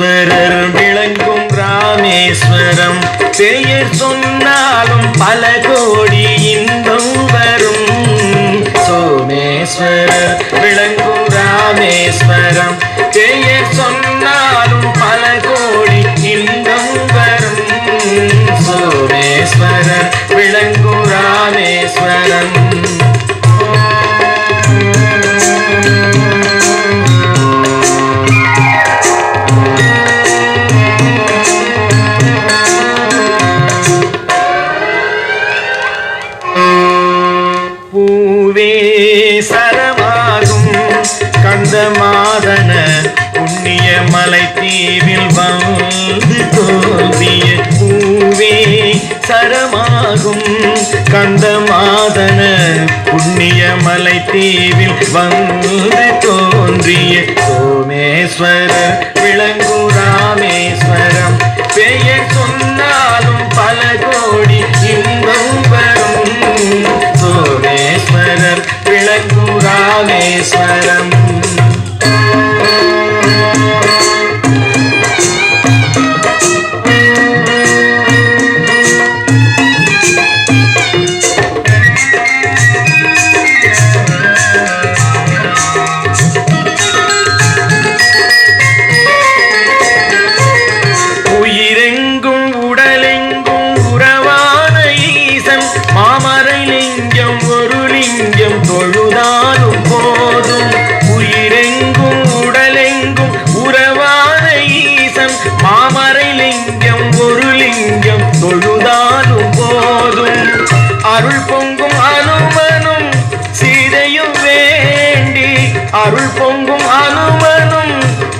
சோமேஸ்வரர் விளங்கும் ராமேஸ்வரம் பெயர் சொன்னாலும் பல கோடி இன்பம் வரும். சோமேஸ்வரர் விளங்கும் ராமேஸ்வரம் பெயர் சொன்னாலும் பல கோடி இன்பம் வரும். சோமேஸ்வரர் விளங்கும் ராமேஸ்வரம். பூவே சரமாகும் கந்தமாதன புண்ணிய மலை தீவில் வந்து தோன்றிய பூவே சரமாகும் கந்தமாதன புண்ணிய மலை தீவில் வந்து தோன்றிய சோமேஸ்வரர் விளங்கும் ராமேஸ்வரம் பெயர் சொன்னாலும் பல கோடி இன்பம் வரும். சோமேஸ்வரர் விளங்கும் ராமேஸ்வரம். உயிரெங்கும் உடலெங்கும் உறவான ஈசன் மாமரை லிங்கம் ஒரு லிங்கம் தொழுதாலும் போதும். உயிரெங்கும் உடலெங்கும் உறவான ஈசன் மாமரை லிங்கம் ஒரு லிங்கம் தொழுதாலும் போதும். அருள் பொங்கும் அனுமனும் சீதையும் வேண்டி அருள் பொங்கும் அனுமனும்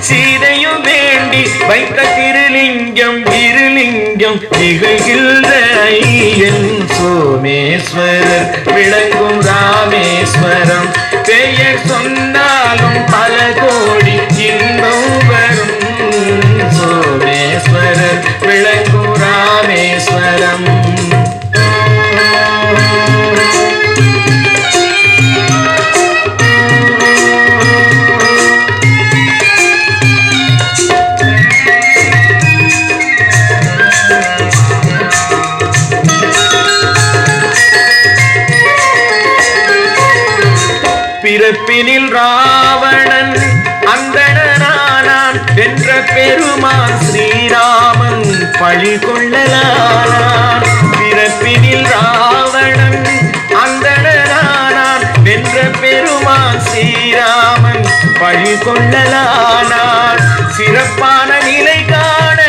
சீதையும் வேண்டி வைத்த திருலிங்கம் இருலிங்கம் திகழ்கின்ற ஐயன். சோமேஸ்வரர் விளங்கும் ராமேஸ்வரம் பெயர் சொன்னாலும் பல கோடி இன்பம் வரும். சோமேஸ்வரர் விளங்கும் ராமேஸ்வரம். பிறப்பினில் ராவணன் அந்தணனானான் வென்ற பெருமான் ஸ்ரீராமன் பழி கொள்ளலானான். பிறப்பினில் ராவணன் அந்தணனானான் வென்ற பெருமான் ஸ்ரீராமன் பழி கொள்ளலானான். சிறப்பான நிலை காண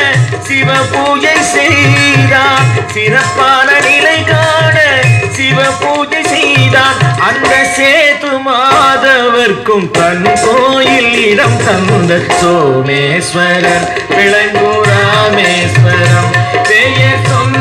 சிவ பூஜை செய்தான். சிறப்பான நிலை காண சிவ பூஜை செய்தான். அந்த சேது மாதவர்க்கும் தன் கோயில் இடம் தந்த சோமேஸ்வரர் விளங்கும் ராமேஸ்வரம் பெயர் சொன்ன